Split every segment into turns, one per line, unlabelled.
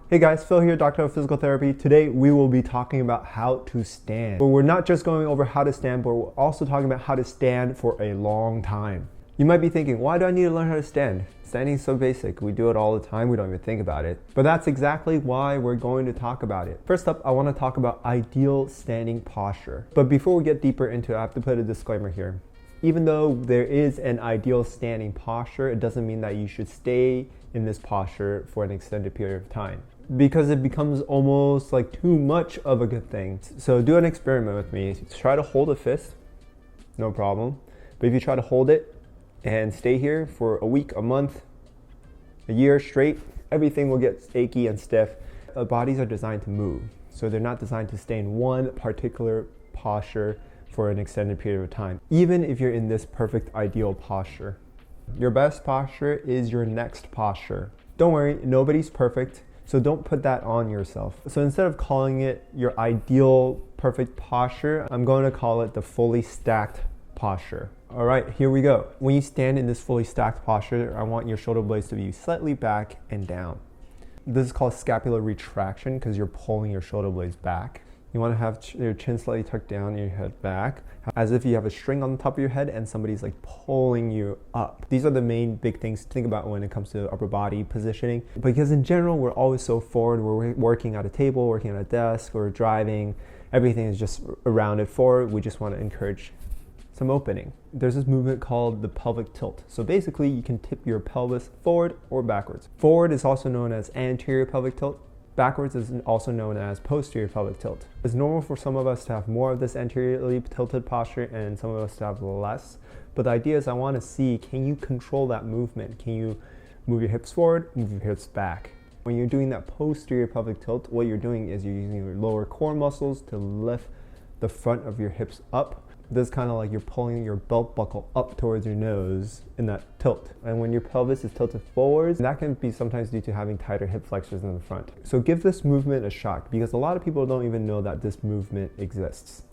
Hey guys, Phil here, Doctor of Physical Therapy. Today we will be talking about how to stand. But we're not just going over how to stand, but we're also talking about how to stand for a long time. You might be thinking, why do I need to learn how to stand? Standing is so basic. We do it all the time. We don't even think about it. But that's exactly why we're going to talk about it. First up, I want to talk about ideal standing posture. But before we get deeper into it, I have to put a disclaimer here. Even though there is an ideal standing posture, it doesn't mean that you should stay in this posture for an extended period of time, because it becomes almost like too much of a good thing. So do an experiment with me. Try to hold a fist, no problem. But if you try to hold it and stay here for a week, a month, a year straight, everything will get achy and stiff. Our bodies are designed to move, so they're not designed to stay in one particular posture for an extended period of time, even if you're in this perfect ideal posture. Your best posture is your next posture. Don't worry, nobody's perfect, so don't put that on yourself. So instead of calling it your ideal perfect posture, I'm going to call it the fully stacked posture. All right, here we go. When you stand in this fully stacked posture, I want your shoulder blades to be slightly back and down. This is called scapular retraction because you're pulling your shoulder blades back. You want to have your chin slightly tucked down, your head back, as if you have a string on the top of your head and somebody's like pulling you up. These are the main big things to think about when it comes to upper body positioning. Because in general, we're always so forward. We're working at a table, working at a desk, or driving. Everything is just rounded forward. We just want to encourage some opening. There's this movement called the pelvic tilt. So basically, you can tip your pelvis forward or backwards. Forward is also known as anterior pelvic tilt. Backwards is also known as posterior pelvic tilt. It's normal for some of us to have more of this anteriorly tilted posture and some of us to have less. But the idea is I want to see, can you control that movement? Can you move your hips forward, move your hips back? When you're doing that posterior pelvic tilt, what you're doing is you're using your lower core muscles to lift the front of your hips up. This is kind of like you're pulling your belt buckle up towards your nose in that tilt. And when your pelvis is tilted forwards, that can be sometimes due to having tighter hip flexors in the front. So give this movement a shot, because a lot of people don't even know that this movement exists.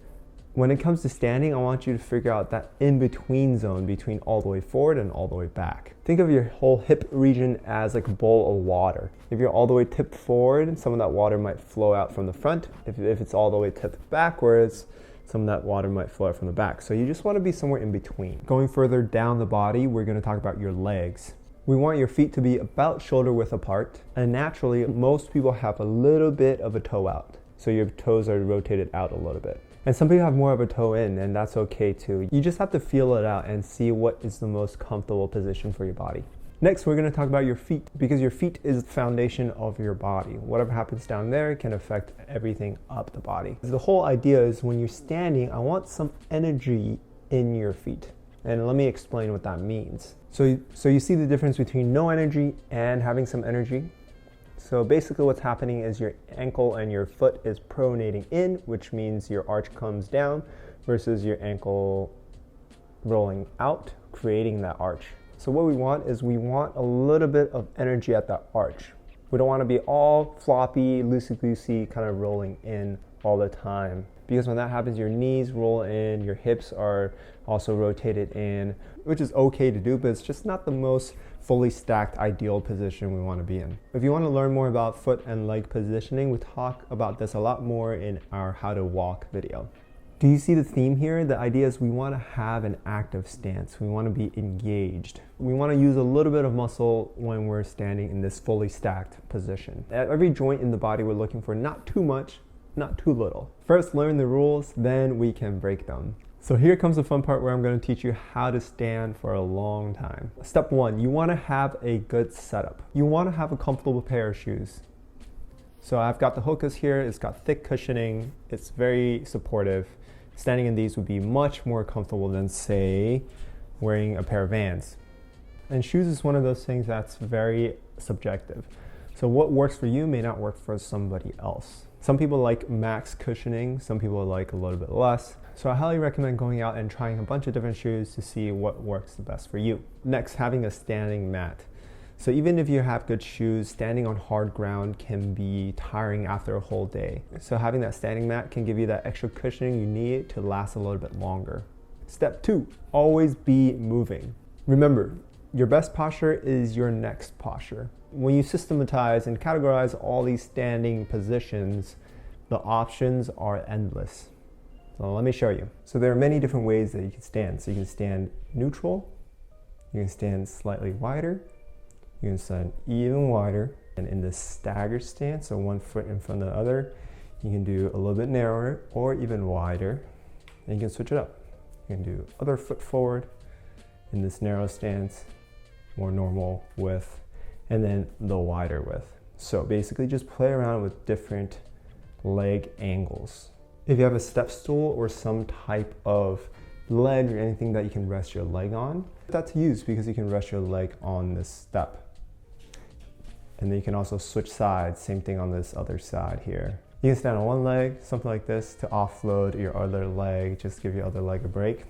When it comes to standing, I want you to figure out that in-between zone between all the way forward and all the way back. Think of your whole hip region as like a bowl of water. If you're all the way tipped forward, some of that water might flow out from the front. If it's all the way tipped backwards, some of that water might flow out from the back. So you just want to be somewhere in between. Going further down the body, we're going to talk about your legs. We want your feet to be about shoulder width apart. And naturally, most people have a little bit of a toe out. So your toes are rotated out a little bit. And some people have more of a toe in, and that's okay too. You just have to feel it out and see what is the most comfortable position for your body. Next, we're going to talk about your feet, because your feet is the foundation of your body. Whatever happens down there can affect everything up the body. The whole idea is when you're standing, I want some energy in your feet. And let me explain what that means. So you see the difference between no energy and having some energy. So basically what's happening is your ankle and your foot is pronating in, which means your arch comes down, versus your ankle rolling out, creating that arch. So what we want is we want a little bit of energy at that arch. We don't want to be all floppy, loosey-goosey, kind of rolling in all the time. Because when that happens, your knees roll in, your hips are also rotated in, which is okay to do, but it's just not the most fully stacked ideal position we want to be in. If you want to learn more about foot and leg positioning, we talk about this a lot more in our How to Walk video. Do you see the theme here? The idea is we want to have an active stance. We want to be engaged. We want to use a little bit of muscle when we're standing in this fully stacked position. At every joint in the body, we're looking for not too much, not too little. First, learn the rules, then we can break them. So here comes the fun part where I'm going to teach you how to stand for a long time. Step one, you want to have a good setup. You want to have a comfortable pair of shoes. So I've got the Hokas here. It's got thick cushioning. It's very supportive. Standing in these would be much more comfortable than, say, wearing a pair of Vans. And shoes is one of those things that's very subjective. So what works for you may not work for somebody else. Some people like max cushioning, some people like a little bit less. So I highly recommend going out and trying a bunch of different shoes to see what works the best for you. Next, having a standing mat. So even if you have good shoes, standing on hard ground can be tiring after a whole day. So having that standing mat can give you that extra cushioning you need to last a little bit longer. Step two, always be moving. Remember, Your best posture is your next posture. When you systematize and categorize all these standing positions, the options are endless. So let me show you. So there are many different ways that you can stand. So you can stand neutral, you can stand slightly wider, you can stand even wider, and in the stagger stance, so one foot in front of the other, you can do a little bit narrower or even wider, and you can switch it up. You can do other foot forward in this narrow stance, more normal width, and then the wider width. So basically just play around with different leg angles. If you have a step stool or some type of ledge or anything that you can rest your leg on, that's used because you can rest your leg on this step. And then you can also switch sides, same thing on this other side here. You can stand on one leg, something like this, to offload your other leg, just give your other leg a break.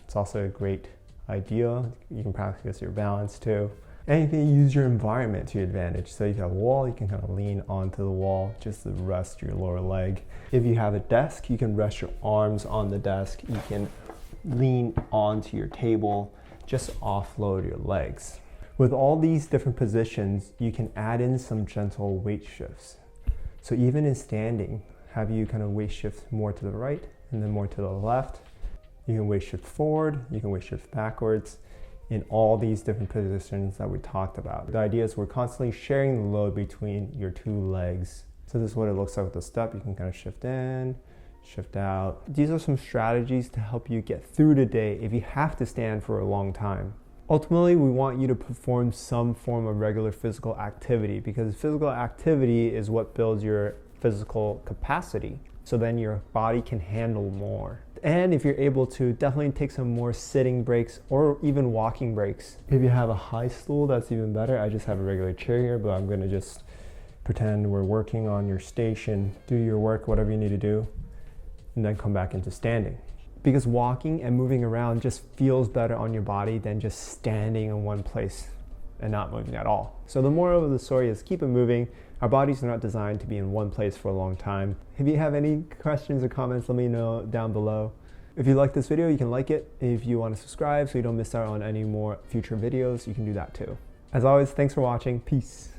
It's also a great idea. You can practice your balance too. And you can use your environment to your advantage. So if you have a wall, you can kind of lean onto the wall just to rest your lower leg. If you have a desk, you can rest your arms on the desk. You can lean onto your table, just offload your legs. With all these different positions, you can add in some gentle weight shifts. So even in standing, have you kind of weight shift more to the right and then more to the left. You can weight shift forward, you can weight shift backwards in all these different positions that we talked about. The idea is we're constantly sharing the load between your two legs. So this is what it looks like with the step. You can kind of shift in, shift out. These are some strategies to help you get through the day if you have to stand for a long time. Ultimately, we want you to perform some form of regular physical activity because physical activity is what builds your physical capacity. So then your body can handle more. And if you're able to, definitely take some more sitting breaks or even walking breaks. If you have a high stool, that's even better. I just have a regular chair here, but I'm gonna just pretend we're working on your station, do your work, whatever you need to do, and then come back into standing. Because walking and moving around just feels better on your body than just standing in one place and not moving at all. So the moral of the story is keep it moving. Our bodies are not designed to be in one place for a long time. If you have any questions or comments, let me know down below. If you like this video, you can like it. If you want to subscribe so you don't miss out on any more future videos, you can do that too. As always, thanks for watching. Peace.